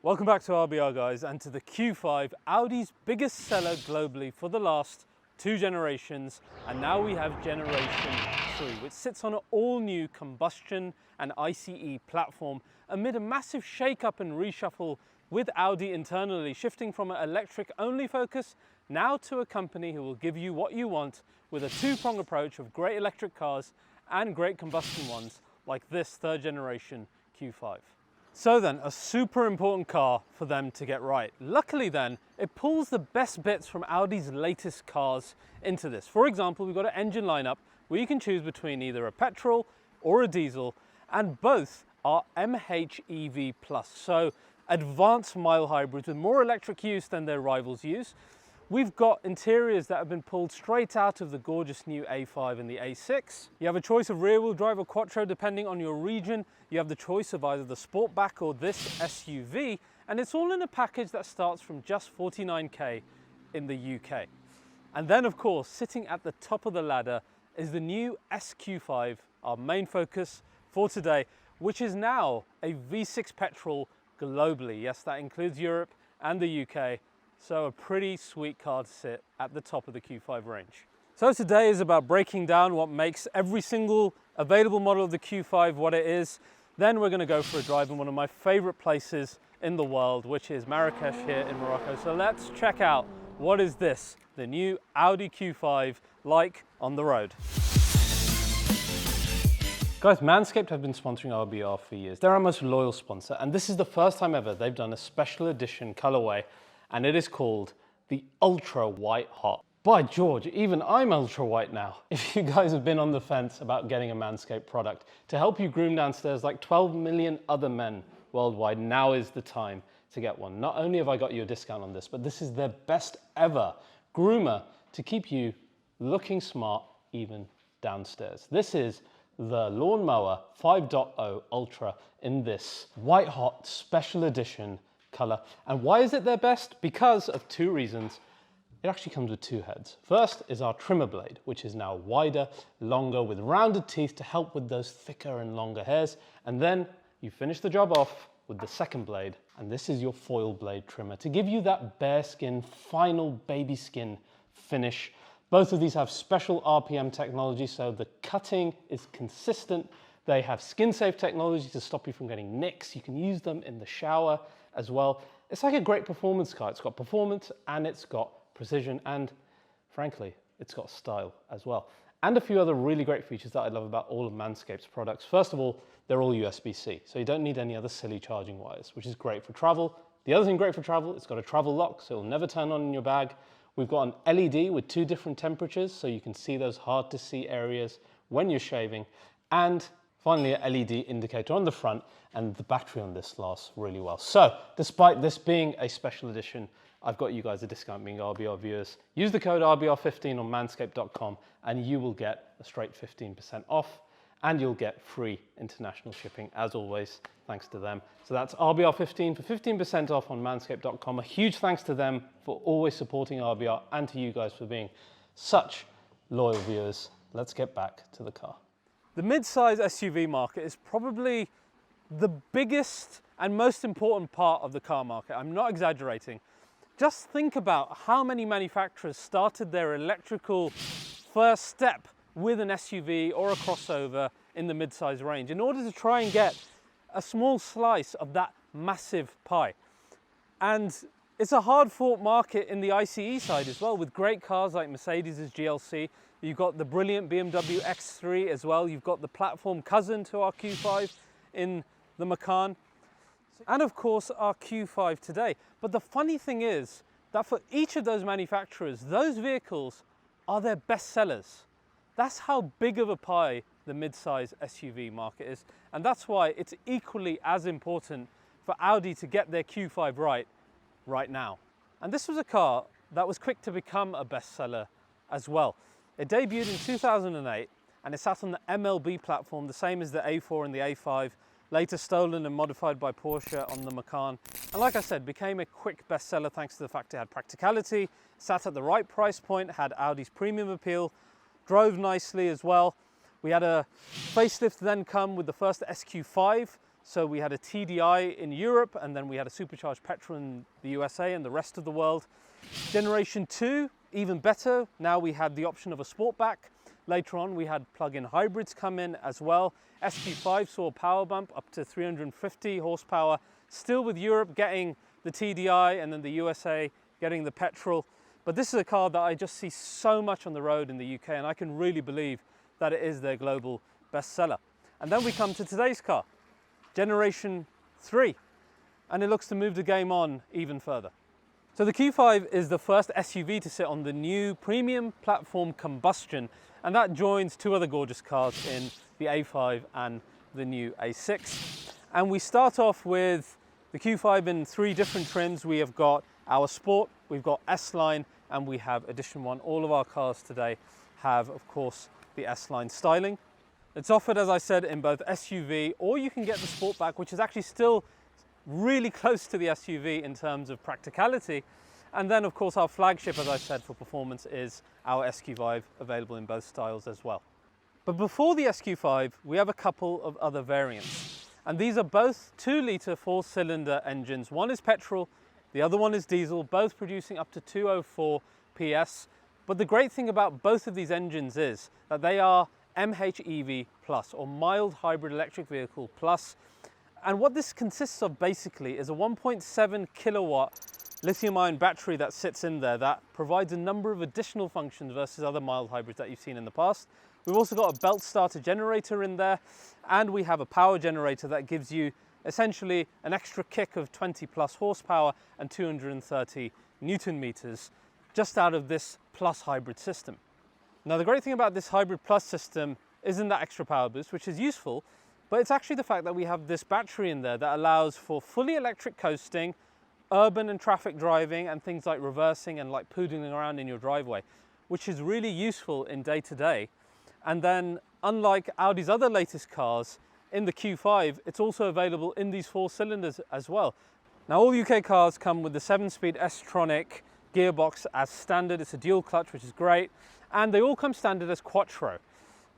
Welcome back to RBR guys, and to the Q5, Audi's biggest seller globally for the last 2 generations, and now we have generation 3, which sits on an all-new combustion and ICE platform amid a massive shake-up and reshuffle with Audi internally, shifting from an electric-only focus now to a company who will give you what you want with a 2-prong approach of great electric cars and great combustion ones like this 3rd generation Q5. So then, a super important car for them to get right. Luckily then, it pulls the best bits from Audi's latest cars into this. For example, we've got an engine lineup where you can choose between either a petrol or a diesel, and both are MHEV Plus, so advanced mild hybrids with more electric use than their rivals use. We've got interiors that have been pulled straight out of the gorgeous new A5 and the A6. You have a choice of rear-wheel drive or Quattro depending on your region. You have the choice of either the Sportback or this SUV, and it's all in a package that starts from just 49k in the UK. And then of course, sitting at the top of the ladder is the new SQ5, our main focus for today, which is now a V6 petrol globally. Yes, that includes Europe and the UK. So a pretty sweet car to sit at the top of the Q5 range. So today is about breaking down what makes every single available model of the Q5 what it is. Then we're going to go for a drive in one of my favorite places in the world, which is Marrakesh here in Morocco. So let's check out what is this, the new Audi Q5, like on the road. Guys, Manscaped have been sponsoring RBR for years. They're our most loyal sponsor, and this is the first time ever they've done a special edition colorway, and it is called the Ultra White Hot. By George, even I'm ultra white now. If you guys have been on the fence about getting a Manscaped product to help you groom downstairs like 12 million other men worldwide, now is the time to get one. Not only have I got you a discount on this, but this is their best ever groomer to keep you looking smart even downstairs. This is the Lawnmower 5.0 Ultra in this white hot special edition color. And why is it their best? Because of 2 reasons. It actually comes with 2 heads. First is our trimmer blade, which is now wider, longer, with rounded teeth to help with those thicker and longer hairs. And then you finish the job off with the second blade, and this is your foil blade trimmer to give you that bare skin, final baby skin finish. Both of these have special RPM technology, so the cutting is consistent. They have skin-safe technology to stop you from getting nicks. You can use them in the shower as well. It's like a great performance car. It's got performance and it's got precision, and frankly, it's got style as well. And a few other really great features that I love about all of Manscaped's products. First of all, they're all USB-C, so you don't need any other silly charging wires, which is great for travel. The other thing great for travel, it's got a travel lock, so it'll never turn on in your bag. We've got an LED with 2 different temperatures, so you can see those hard to see areas when you're shaving. And finally, a LED indicator on the front, and the battery on this lasts really well. So, despite this being a special edition, I've got you guys a discount being RBR viewers. Use the code RBR15 on manscaped.com and you will get a straight 15% off, and you'll get free international shipping as always, thanks to them. So that's RBR15 for 15% off on manscaped.com. A huge thanks to them for always supporting RBR, and to you guys for being such loyal viewers. Let's get back to the car. The mid-size SUV market is probably the biggest and most important part of the car market. I'm not exaggerating. Just think about how many manufacturers started their electrical first step with an SUV or a crossover in the mid-size range in order to try and get a small slice of that massive pie. And it's a hard-fought market in the ICE side as well, with great cars like Mercedes's GLC. You've got the brilliant BMW X3 as well. You've got the platform cousin to our Q5 in the Macan. And of course our Q5 today. But the funny thing is that for each of those manufacturers, those vehicles are their best sellers. That's how big of a pie the mid-size SUV market is. And that's why it's equally as important for Audi to get their Q5 right now. And this was a car that was quick to become a bestseller as well. It debuted in 2008 and it sat on the MLB platform, the same as the A4 and the A5, later stolen and modified by Porsche on the Macan. And like I said, became a quick bestseller thanks to the fact it had practicality, sat at the right price point, had Audi's premium appeal, drove nicely as well. We had a facelift then come with the first SQ5, So we had a TDI in Europe, and then we had a supercharged petrol in the USA and the rest of the world. Generation 2, even better. Now we had the option of a Sportback. Later on, we had plug-in hybrids come in as well. SQ5 saw a power bump up to 350 horsepower. Still with Europe getting the TDI, and then the USA getting the petrol. But this is a car that I just see so much on the road in the UK, and I can really believe that it is their global bestseller. And then we come to today's car, Generation 3, and it looks to move the game on even further. So the Q5 is the first SUV to sit on the new Premium Platform Combustion, and that joins two other gorgeous cars in the A5 and the new A6. And we start off with the Q5 in three different trims. We have got our Sport, we've got S-Line, and we have Edition 1. All of our cars today have, of course, the S-Line styling. It's offered, as I said, in both SUV, or you can get the Sportback, which is actually still really close to the SUV in terms of practicality. And then, of course, our flagship, as I said, for performance is our SQ5, available in both styles as well. But before the SQ5, we have a couple of other variants. And these are both 2-litre 4-cylinder engines. One is petrol, the other one is diesel, both producing up to 204 PS. But the great thing about both of these engines is that they are MHEV Plus, or Mild Hybrid Electric Vehicle Plus. And what this consists of basically is a 1.7 kilowatt lithium-ion battery that sits in there that provides a number of additional functions versus other mild hybrids that you've seen in the past. We've also got a belt starter generator in there, and we have a power generator that gives you essentially an extra kick of 20 plus horsepower and 230 Newton meters just out of this Plus hybrid system. Now, the great thing about this Hybrid Plus system isn't that extra power boost, which is useful, but it's actually the fact that we have this battery in there that allows for fully electric coasting, urban and traffic driving, and things like reversing and like poodling around in your driveway, which is really useful in day-to-day. And then, unlike Audi's other latest cars, in the Q5, it's also available in these 4 cylinders as well. Now, all UK cars come with the 7-speed S-tronic gearbox as standard. It's a dual clutch, which is great. And they all come standard as Quattro,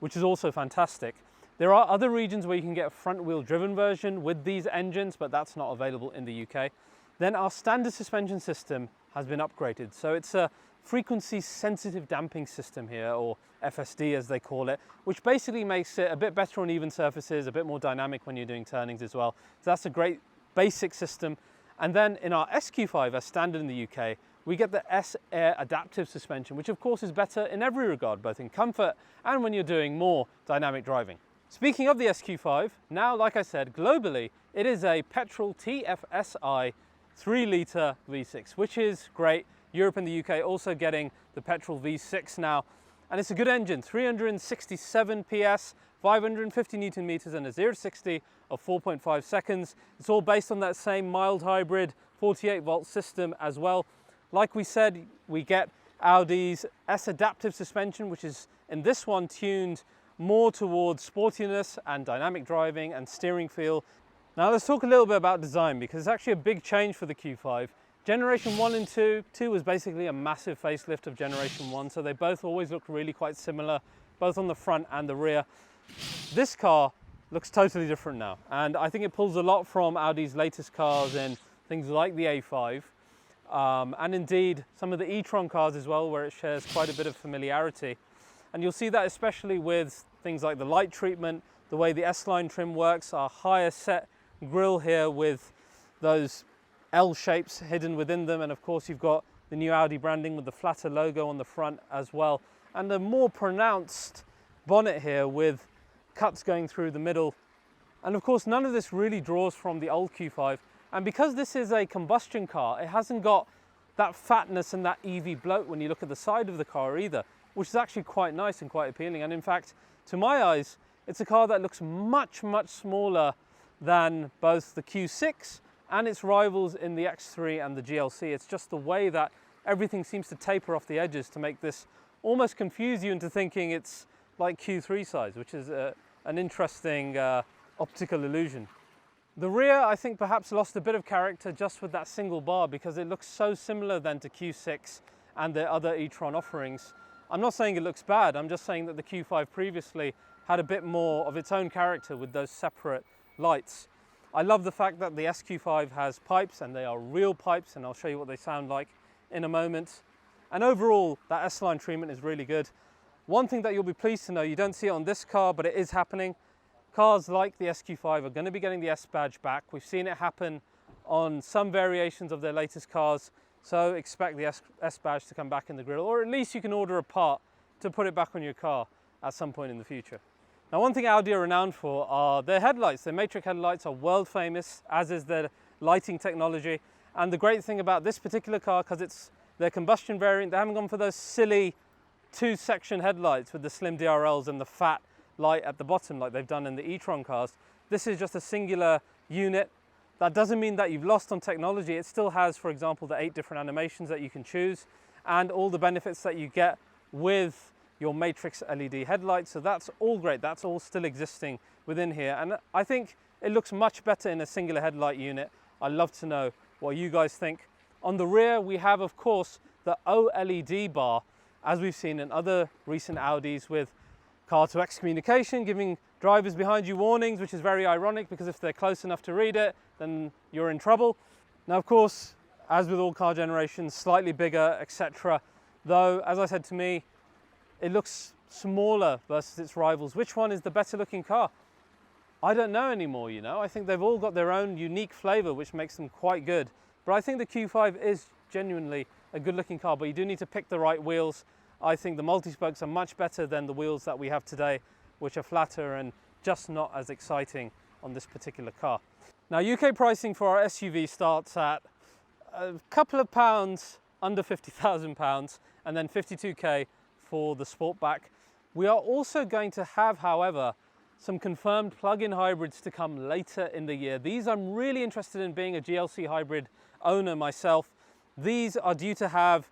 which is also fantastic. There are other regions where you can get a front-wheel driven version with these engines, but that's not available in the UK. Then our standard suspension system has been upgraded. So it's a frequency sensitive damping system here, or FSD as they call it, which basically makes it a bit better on even surfaces, a bit more dynamic when you're doing turnings as well. So that's a great basic system. And then in our SQ5 as standard in the UK, we get the S-Air adaptive suspension, which of course is better in every regard, both in comfort and when you're doing more dynamic driving. Speaking of the SQ5, now, like I said, globally, it is a petrol TFSI 3-litre V6, which is great. Europe and the UK also getting the petrol V6 now. And it's a good engine, 367 PS, 550 Newton meters, and a 0-60 of 4.5 seconds. It's all based on that same mild hybrid 48-volt system as well. Like we said, we get Audi's S-adaptive suspension, which is in this one tuned more towards sportiness and dynamic driving and steering feel. Now let's talk a little bit about design, because it's actually a big change for the Q5. Generation 1 and 2 was basically a massive facelift of Generation 1, so they both always looked really quite similar, both on the front and the rear. This car looks totally different now, and I think it pulls a lot from Audi's latest cars in things like the A5, and indeed some of the e-tron cars as well, where it shares quite a bit of familiarity. And you'll see that especially with things like the light treatment, the way the S-Line trim works, our higher set grille here with those L shapes hidden within them, and of course you've got the new Audi branding with the flatter logo on the front as well, and a more pronounced bonnet here with cuts going through the middle. And of course none of this really draws from the old Q5, and because this is a combustion car, it hasn't got that fatness and that EV bloat when you look at the side of the car either, which is actually quite nice and quite appealing. And in fact, to my eyes, it's a car that looks much, much smaller than both the Q6 and its rivals in the X3 and the GLC. It's just the way that everything seems to taper off the edges to make this almost confuse you into thinking it's like Q3 size, which is an interesting optical illusion. The rear, I think, perhaps lost a bit of character just with that single bar, because it looks so similar then to Q6 and the other e-tron offerings. I'm not saying it looks bad, I'm just saying that the Q5 previously had a bit more of its own character with those separate lights. I love the fact that the SQ5 has pipes, and they are real pipes, and I'll show you what they sound like in a moment. And overall, that S-line treatment is really good. One thing that you'll be pleased to know, you don't see it on this car, but it is happening. Cars like the SQ5 are going to be getting the S badge back. We've seen it happen on some variations of their latest cars, so expect the S badge to come back in the grille, or at least you can order a part to put it back on your car at some point in the future. Now, one thing Audi are renowned for are their headlights. Their matrix headlights are world famous, as is their lighting technology. And the great thing about this particular car, because it's their combustion variant, they haven't gone for those silly two-section headlights with the slim DRLs and the fat light at the bottom like they've done in the e-tron cars. This is just a singular unit. That doesn't mean that you've lost on technology. It still has, for example, the 8 different animations that you can choose and all the benefits that you get with your matrix LED headlights. So that's all great. That's all still existing within here. And I think it looks much better in a singular headlight unit. I'd love to know what you guys think. On the rear, we have, of course, the OLED bar, as we've seen in other recent Audis, with car-to-X communication, giving drivers behind you warnings, which is very ironic because if they're close enough to read it, then you're in trouble. Now, of course, as with all car generations, slightly bigger, etc. Though, as I said, to me, it looks smaller versus its rivals. Which one is the better looking car? I don't know anymore, you know. I think they've all got their own unique flavor, which makes them quite good. But I think the Q5 is genuinely a good looking car, but you do need to pick the right wheels. I think the multi-spokes are much better than the wheels that we have today, which are flatter and just not as exciting on this particular car. Now, UK pricing for our SUV starts at a couple of pounds under £50,000 and then 52k for the Sportback. We are also going to have, however, some confirmed plug-in hybrids to come later in the year. These I'm really interested in, being a GLC hybrid owner myself. These are due to have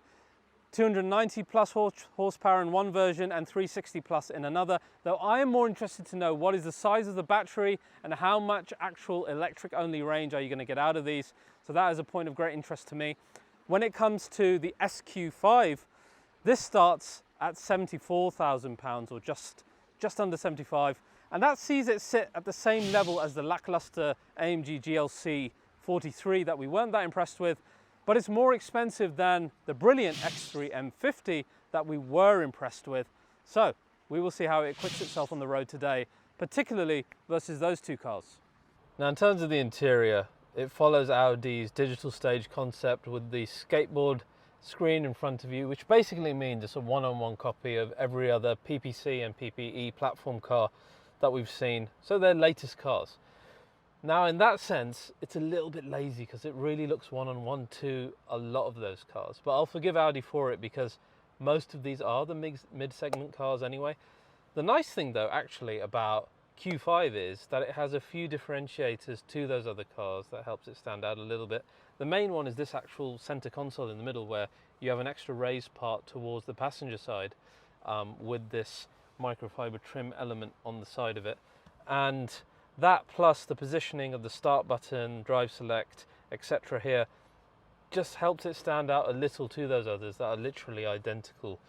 290 plus horsepower in one version and 360 plus in another, though I am more interested to know what is the size of the battery and how much actual electric only range are you going to get out of these. So that is a point of great interest to me. When it comes to the SQ5, this starts at £74,000 or just under 75, and that sees it sit at the same level as the lackluster AMG GLC 43 that we weren't that impressed with, but it's more expensive than the brilliant X3 M50 that we were impressed with. So we will see how it acquits itself on the road today, particularly versus those two cars. Now, in terms of the interior, it follows Audi's digital stage concept with the skateboard screen in front of you, which basically means it's a one-on-one copy of every other PPC and PPE platform car that we've seen, so they're latest cars. Now, in that sense, it's a little bit lazy because it really looks one-on-one to a lot of those cars, but I'll forgive Audi for it because most of these are the mid-segment cars anyway. The nice thing though actually about Q5 is that it has a few differentiators to those other cars that helps it stand out a little bit. The main one is this actual center console in the middle, where you have an extra raised part towards the passenger side with this microfiber trim element on the side of it. And that plus the positioning of the start button, drive select, etc. here just helps it stand out a little to those others that are literally identical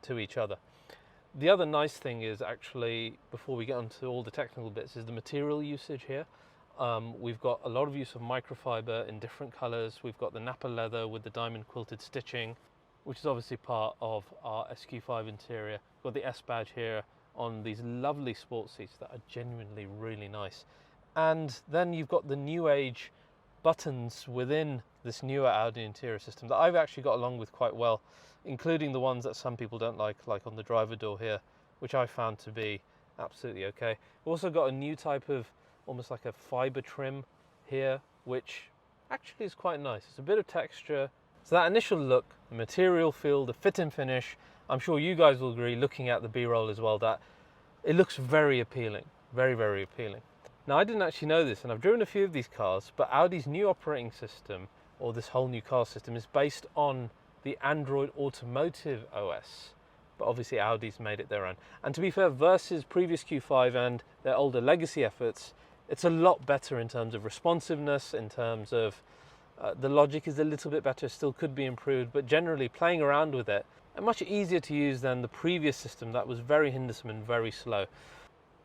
to each other. The other nice thing is actually, before we get onto all the technical bits, is the material usage here. We've got a lot of use of microfiber in different colors. We've got the Napa leather with the diamond quilted stitching, which is obviously part of our SQ5 interior. We've got the S badge here on these lovely sports seats that are genuinely really nice. And then you've got the new age buttons within this newer Audi interior system that I've actually got along with quite well, including the ones that some people don't like on the driver door here, which I found to be absolutely okay. We've also got a new type of almost like a fiber trim here, which actually is quite nice. It's a bit of texture. So that initial look, the material feel, the fit and finish, I'm sure you guys will agree, looking at the B-roll as well, that it looks very appealing, very, very appealing. Now, I didn't actually know this, and I've driven a few of these cars, but Audi's new operating system, or this whole new car system, is based on the Android Automotive OS, but obviously Audi's made it their own. And to be fair, versus previous Q5 and their older legacy efforts, it's a lot better in terms of responsiveness, in terms of the logic is a little bit better, still could be improved, but generally playing around with it, and much easier to use than the previous system that was very hindersome and very slow.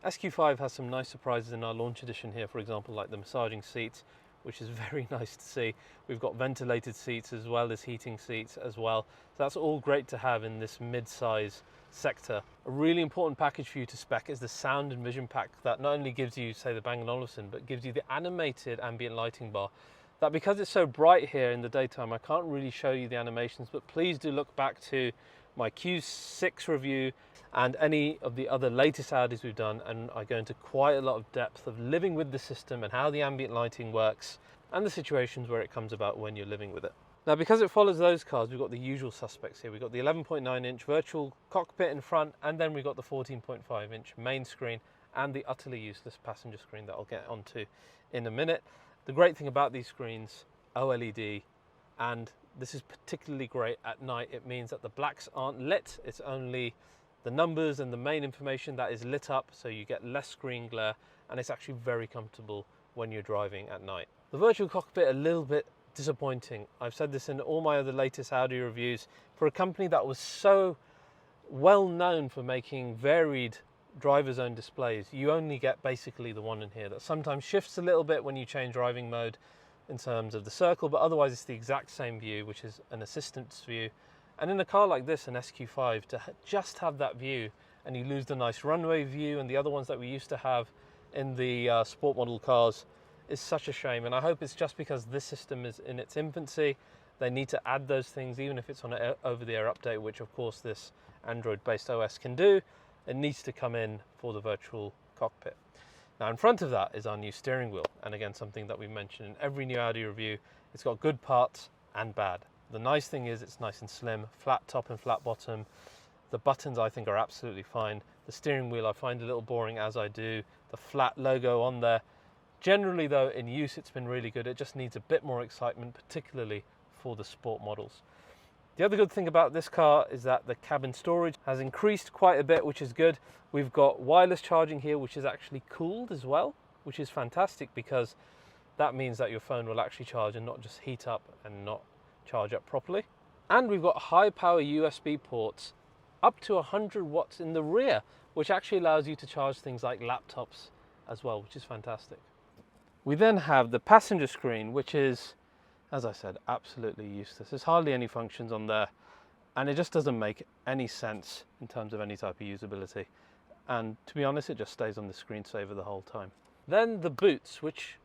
SQ5 has some nice surprises in our launch edition here, for example, like the massaging seats, which is very nice to see. We've got ventilated seats as well as heating seats as well. So that's all great to have in this mid-size sector. A really important package for you to spec is the sound and vision pack that not only gives you, say, the Bang & Olufsen, but gives you the animated ambient lighting bar. That because it's so bright here in the daytime, I can't really show you the animations, but please do look back to my Q6 review and any of the other latest Audis we've done, and I go into quite a lot of depth of living with the system and how the ambient lighting works and the situations where it comes about when you're living with it. Now, because it follows those cars, we've got the usual suspects here. We've got the 11.9-inch virtual cockpit in front, and then we've got the 14.5-inch main screen and the utterly useless passenger screen that I'll get onto in a minute. The great thing about these screens, OLED, and this is particularly great at night. It means that the blacks aren't lit. It's only the numbers and the main information that is lit up, so you get less screen glare, and it's actually very comfortable when you're driving at night. The virtual cockpit, a little bit disappointing. I've said this in all my other latest Audi reviews. For a company that was so well known for making varied driver's own displays, you only get basically the one in here that sometimes shifts a little bit when you change driving mode in terms of the circle, but otherwise it's the exact same view, which is an assistance view. And in a car like this, an SQ5, to just have that view, and you lose the nice runway view and the other ones that we used to have in the sport model cars, is such a shame. And I hope it's just because this system is in its infancy. They need to add those things, even if it's on an over-the-air update, which of course this Android-based OS can do. It needs to come in for the virtual cockpit. Now, in front of that is our new steering wheel, and again, something that we mentioned in every new Audi review. It's got good parts and bad. The nice thing is it's nice and slim, flat top and flat bottom. The buttons I think are absolutely fine. The steering wheel I find a little boring, as I do. The flat logo on there. Generally though, in use it's been really good. It just needs a bit more excitement, particularly for the sport models. The other good thing about this car is that the cabin storage has increased quite a bit, which is good. We've got wireless charging here, which is actually cooled as well, which is fantastic because that means that your phone will actually charge and not just heat up and not charge up properly. And we've got high power USB ports up to 100 watts in the rear, which actually allows you to charge things like laptops as well, which is fantastic. We then have the passenger screen, which is, as I said, absolutely useless. There's hardly any functions on there, and it just doesn't make any sense in terms of any type of usability. And to be honest, it just stays on the screensaver the whole time. Then the boots, which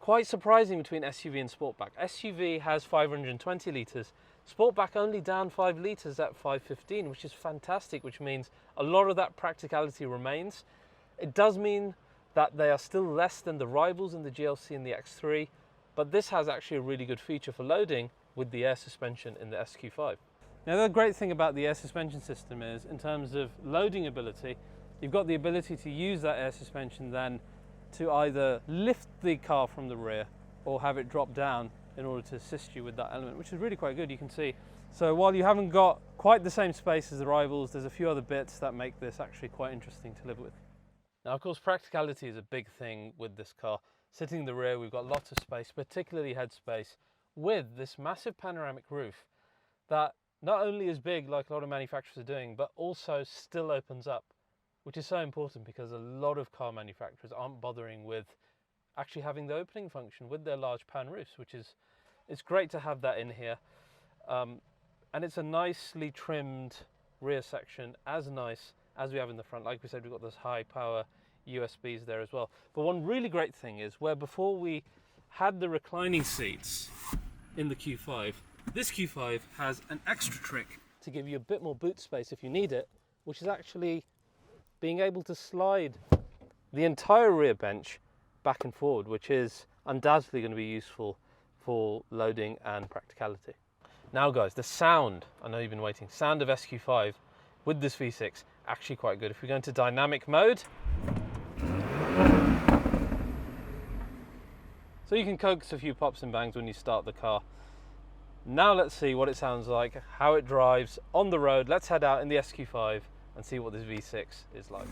quite surprising between SUV and Sportback. SUV has 520 litres, Sportback only down 5 litres at 515, which is fantastic, which means a lot of that practicality remains. It does mean that they are still less than the rivals in the GLC and the X3, but this has actually a really good feature for loading with the air suspension in the SQ5. Now, the great thing about the air suspension system is, in terms of loading ability, you've got the ability to use that air suspension then to either lift the car from the rear or have it drop down in order to assist you with that element, which is really quite good, you can see. So while you haven't got quite the same space as the rivals, there's a few other bits that make this actually quite interesting to live with. Now, of course, practicality is a big thing with this car. Sitting in the rear, we've got lots of space, particularly headspace, with this massive panoramic roof that not only is big like a lot of manufacturers are doing, but also still opens up, which is so important because a lot of car manufacturers aren't bothering with actually having the opening function with their large pan roofs, which is, it's great to have that in here. And it's a nicely trimmed rear section, as nice as we have in the front. Like we said, we've got those high power USBs there as well. But one really great thing is, where before we had the reclining seats in the Q5, this Q5 has an extra trick to give you a bit more boot space if you need it, which is actually being able to slide the entire rear bench back and forward, which is undoubtedly going to be useful for loading and practicality. Now guys, the sound, I know you've been waiting, sound of SQ5 with this V6, actually quite good. If we go into dynamic mode, so you can coax a few pops and bangs when you start the car. Now let's see what it sounds like, how it drives on the road. Let's head out in the SQ5 and see what this V6 is like.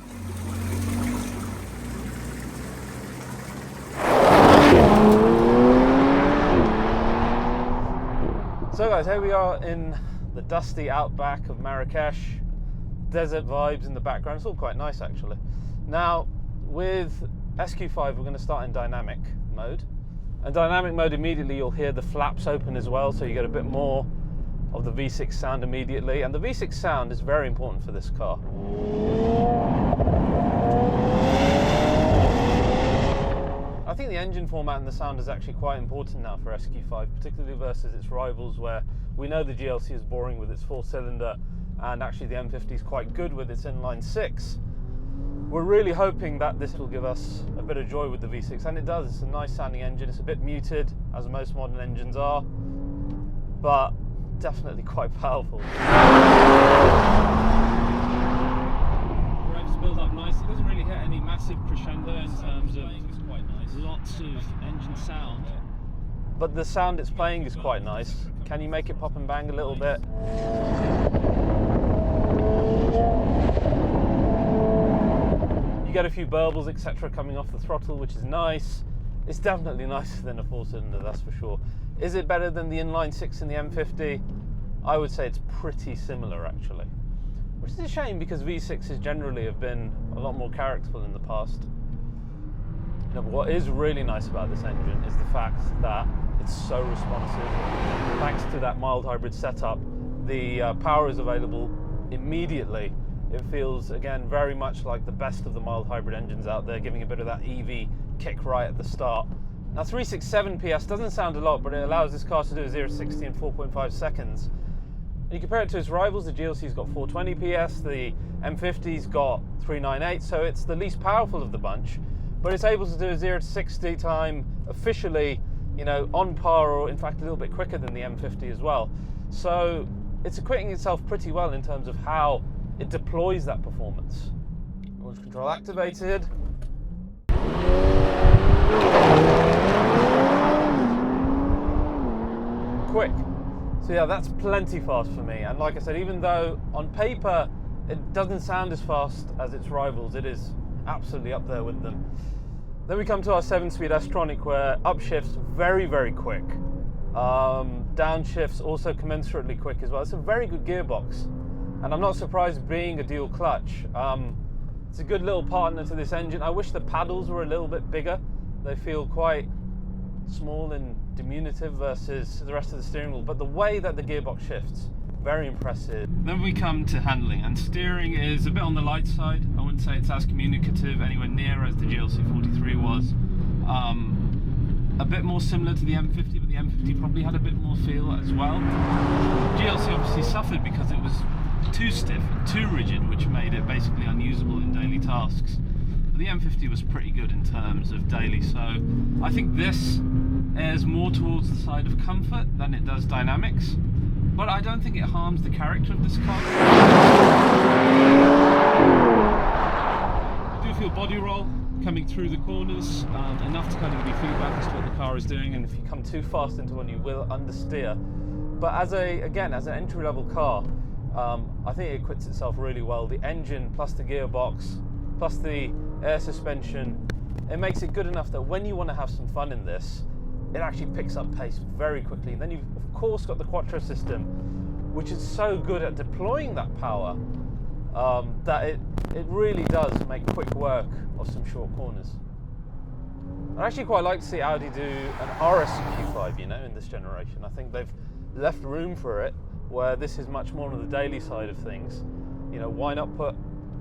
So guys, here we are in the dusty outback of Marrakesh. Desert vibes in the background. It's all quite nice actually. Now, with SQ5, we're going to start in dynamic mode. And dynamic mode, immediately you'll hear the flaps open as well, so you get a bit more of the V6 sound immediately. And the V6 sound is very important for this car. I think the engine format and the sound is actually quite important now for SQ5, particularly versus its rivals, where we know the GLC is boring with its 4-cylinder, and actually the M50 is quite good with its inline 6. We're really hoping that this will give us a bit of joy with the V6, and it does. It's a nice sounding engine. It's a bit muted, as most modern engines are, but definitely quite powerful. Revs build up nice. It doesn't really hit any massive crescendo in terms of lots of engine sound, but the sound it's playing is quite nice. Can you make it pop and bang a little bit? You get a few burbles, etc., coming off the throttle, which is nice. It's definitely nicer than a 4-cylinder, that's for sure. Is it better than the inline 6 in the M50? I would say it's pretty similar, actually, which is a shame because V6s generally have been a lot more characterful in the past. Now, what is really nice about this engine is the fact that it's so responsive. Thanks to that mild hybrid setup, the power is available immediately. It feels, again, very much like the best of the mild hybrid engines out there, giving a bit of that EV kick right at the start. Now, 367 PS doesn't sound a lot, but it allows this car to do a 0 to 60 in 4.5 seconds. You compare it to its rivals, the GLC's got 420 PS, the M50's got 398, so it's the least powerful of the bunch. But it's able to do a 0 to 60 time officially, you know, on par, or in fact a little bit quicker than the M50 as well. So it's acquitting itself pretty well in terms of how it deploys that performance. Launch control activated. Quick. So yeah, that's plenty fast for me. And like I said, even though on paper it doesn't sound as fast as its rivals, it is absolutely up there with them. Then we come to our 7-speed S-tronic, where upshifts very, very quick. Downshifts also commensurately quick as well. It's a very good gearbox, and I'm not surprised being a dual clutch. It's a good little partner to this engine. I wish the paddles were a little bit bigger. They feel quite small and diminutive versus the rest of the steering wheel, but the way that the gearbox shifts, very impressive. Then we come to handling, and steering is a bit on the light side. I wouldn't say it's as communicative anywhere near as the GLC43 was. A bit more similar to the M50, but the M50 probably had a bit more feel as well. GLC obviously suffered because it was too stiff, too rigid, which made it basically unusable in daily tasks. But the M50 was pretty good in terms of daily, so I think this airs more towards the side of comfort than it does dynamics. But I don't think it harms the character of this car. I do feel body roll coming through the corners, enough to kind of give you feedback as to what the car is doing, and if you come too fast into one you will understeer. But as an entry-level car, I think it acquits itself really well. The engine plus the gearbox plus the air suspension, it makes it good enough that when you want to have some fun in this, it actually picks up pace very quickly. Then you've of course got the Quattro system, which is so good at deploying that power that it really does make quick work of some short corners. I'd actually quite like to see Audi do an RS Q5, you know, in this generation. I think they've left room for it, where this is much more on the daily side of things. You know, why not put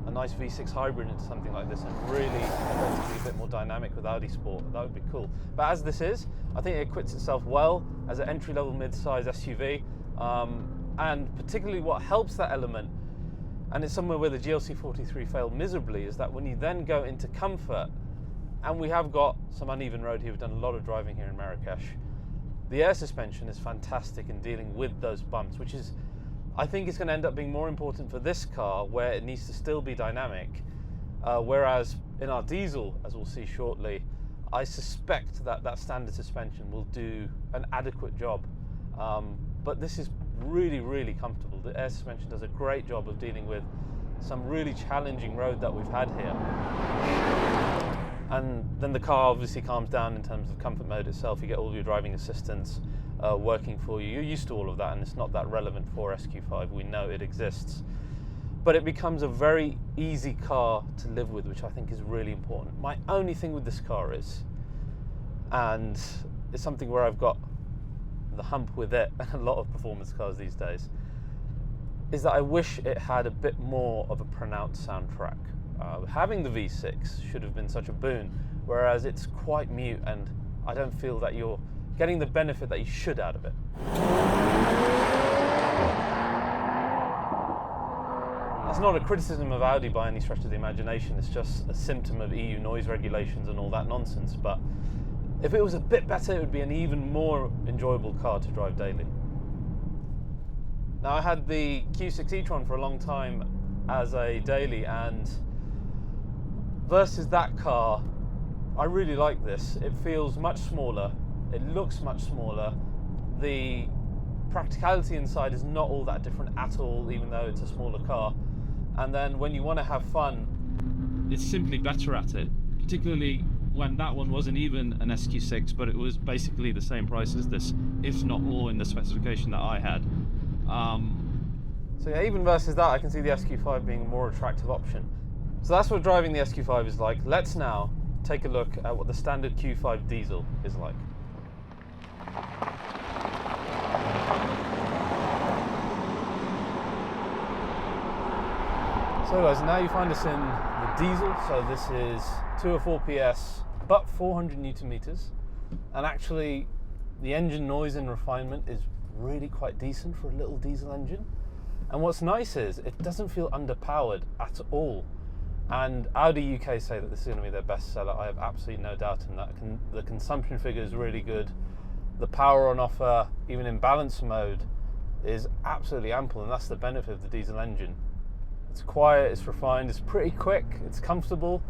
a nice V6 hybrid into something like this and really make it a bit more dynamic with Audi Sport? That would be cool. But as this is, I think it acquits itself well as an entry-level mid-size SUV, and particularly what helps that element, and it's somewhere where the GLC43 failed miserably, is that when you then go into comfort, and we have got some uneven road here, we've done a lot of driving here in Marrakesh, the air suspension is fantastic in dealing with those bumps, which is, I think, is going to end up being more important for this car, where it needs to still be dynamic, whereas in our diesel, as we'll see shortly, I suspect that that standard suspension will do an adequate job. But this is really, really comfortable. The air suspension does a great job of dealing with some really challenging road that we've had here. And then the car obviously calms down in terms of comfort mode itself. You get all your driving assistance working for you. You're used to all of that, and it's not that relevant for SQ5. We know it exists. but it becomes a very easy car to live with, which I think is really important. My only thing with this car is, and it's something where I've got the hump with it and a lot of performance cars these days, is that I wish it had a bit more of a pronounced soundtrack. Having the V6 should have been such a boon, whereas it's quite mute and I don't feel that you're getting the benefit that you should out of it. That's not a criticism of Audi by any stretch of the imagination, it's just a symptom of EU noise regulations and all that nonsense, but if it was a bit better, it would be an even more enjoyable car to drive daily. Now, I had the Q6 e-tron for a long time as a daily, and versus that car, I really like this. It feels much smaller, it looks much smaller, the practicality inside is not all that different at all, even though it's a smaller car. And then when you want to have fun, it's simply better at it, particularly when that one wasn't even an SQ6, but it was basically the same price as this, if not more in the specification that I had. So yeah, even versus that, I can see the SQ5 being a more attractive option. So that's what driving the SQ5 is like. Let's now take a look at what the standard Q5 diesel is like. So guys, now you find us in the diesel. So this is 204 PS, but 400 Newton meters. And actually, the engine noise and refinement is really quite decent for a little diesel engine. And what's nice is it doesn't feel underpowered at all. And Audi UK say that this is going to be their best seller. I have absolutely no doubt in that. The consumption figure is really good. The power on offer, even in balance mode, is absolutely ample, and that's the benefit of the diesel engine. It's quiet, it's refined, it's pretty quick, it's comfortable.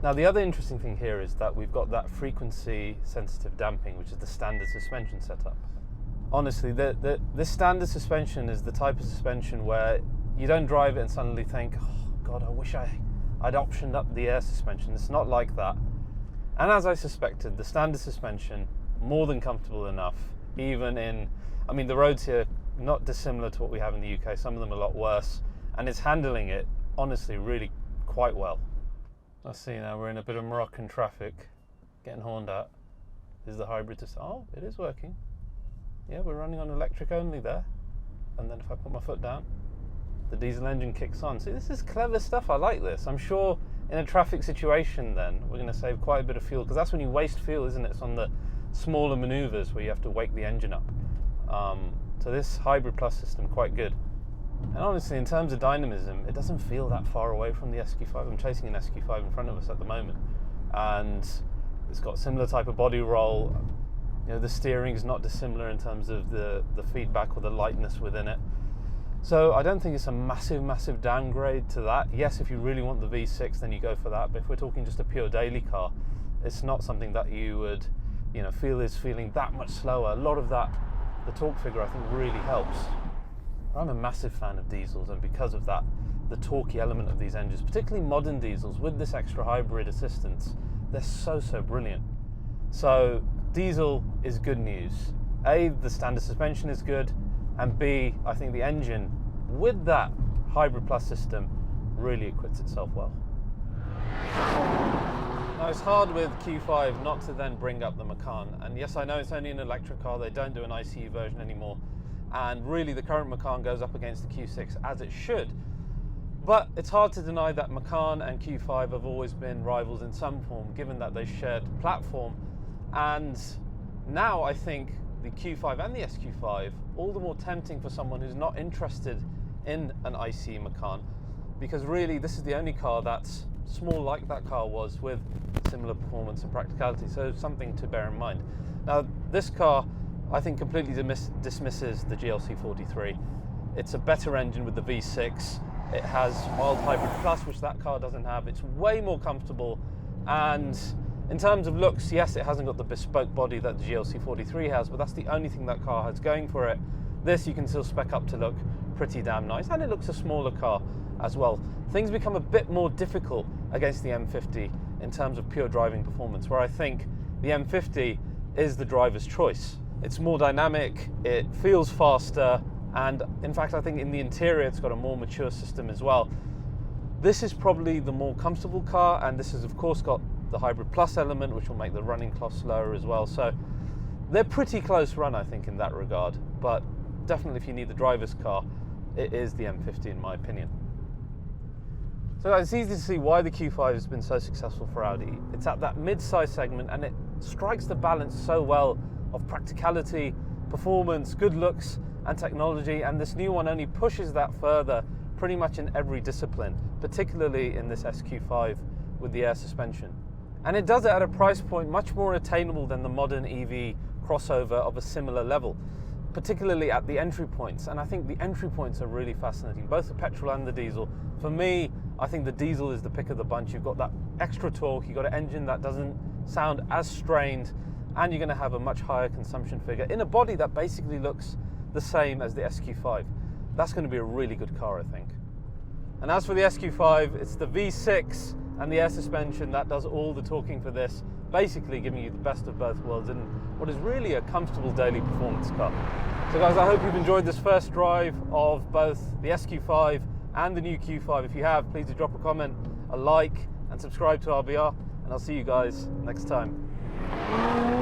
Now the other interesting thing here is that we've got that frequency sensitive damping, which is the standard suspension setup. Honestly, this standard suspension is the type of suspension where you don't drive it and suddenly think, oh God, I wish I'd optioned up the air suspension. It's not like that. And as I suspected, the standard suspension, more than comfortable enough, even in, I mean, the roads here, not dissimilar to what we have in the UK, some of them a lot worse, and it's handling it, honestly, really quite well. Let's see now, we're in a bit of Moroccan traffic, getting horned at. Is the hybrid to start? Oh, it is working. Yeah, we're running on electric only there. And then if I put my foot down, the diesel engine kicks on. See, this is clever stuff, I like this. I'm sure in a traffic situation then, we're gonna save quite a bit of fuel, because that's when you waste fuel, isn't it? It's on the smaller maneuvers where you have to wake the engine up. So this Hybrid Plus system, quite good. And honestly, in terms of dynamism, it doesn't feel that far away from the SQ5. I'm chasing an SQ5 in front of us at the moment, and it's got a similar type of body roll. You know, the steering is not dissimilar in terms of the feedback or the lightness within it. So I don't think it's a massive downgrade to that. Yes, if you really want the V6, then you go for that. But if we're talking just a pure daily car, it's not something that you would, you know, feel is feeling that much slower. A lot of that, the torque figure, I think really helps. I'm a massive fan of diesels, and because of that, the torquey element of these engines, particularly modern diesels with this extra hybrid assistance, they're so brilliant. So diesel is good news. A, the standard suspension is good, and B, I think the engine with that Hybrid Plus system really equips itself well. Now it's hard with Q5 not to then bring up the Macan, and yes, I know it's only an electric car, they don't do an ICE version anymore, and really the current Macan goes up against the Q6 as it should. But it's hard to deny that Macan and Q5 have always been rivals in some form, given that they shared platform. And now I think the Q5 and the SQ5 all the more tempting for someone who's not interested in an ICE Macan, because really this is the only car that's small like that car was, with similar performance and practicality. So something to bear in mind. Now this car, I think, completely dismisses the GLC43. It's a better engine with the V6. It has mild Hybrid Plus, which that car doesn't have. It's way more comfortable, and in terms of looks, yes, it hasn't got the bespoke body that the GLC43 has, but that's the only thing that car has going for it. This you can still spec up to look pretty damn nice, and it looks a smaller car as well. Things become a bit more difficult against the M50 in terms of pure driving performance, where I think the M50 is the driver's choice. It's more dynamic, it feels faster, And in fact, I think in the interior, it's got a more mature system as well. This is probably the more comfortable car, and this has of course got the Hybrid Plus element, which will make the running costs lower as well. So they're pretty close run, I think, in that regard. But definitely if you need the driver's car, it is the M50 in my opinion. So it's easy to see why the Q5 has been so successful for Audi. It's at that mid-size segment, and it strikes the balance so well of practicality, performance, good looks, and technology, and this new one only pushes that further pretty much in every discipline, particularly in this SQ5 with the air suspension. And it does it at a price point much more attainable than the modern EV crossover of a similar level, particularly at the entry points. And I think the entry points are really fascinating, both the petrol and the diesel. For me, I think the diesel is the pick of the bunch. You've got that extra torque, you've got an engine that doesn't sound as strained, and you're going to have a much higher consumption figure in a body that basically looks the same as the SQ5. That's going to be a really good car, I think. And as for the SQ5, it's the V6 and the air suspension that does all the talking for this, basically giving you the best of both worlds in what is really a comfortable daily performance car. So guys, I hope you've enjoyed this first drive of both the SQ5 and the new Q5. If you have, please do drop a comment, a like, and subscribe to RBR, and I'll see you guys next time.